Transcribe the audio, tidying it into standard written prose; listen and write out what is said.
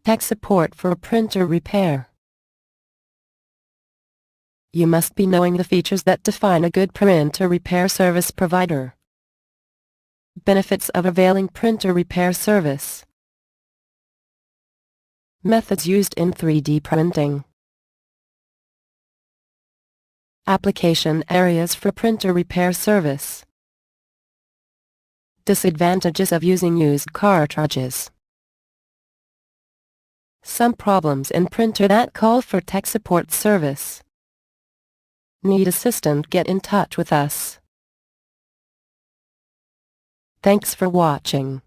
Tech support for printer repair. You must be knowing the features that define a good printer repair service provider. Benefits of availing printer repair service. Methods used in 3D printing. Application areas for printer repair service. Disadvantages of using used cartridges. Some problems in printer that call for tech support service. Need assistance? Get in touch with us. Thanks for watching.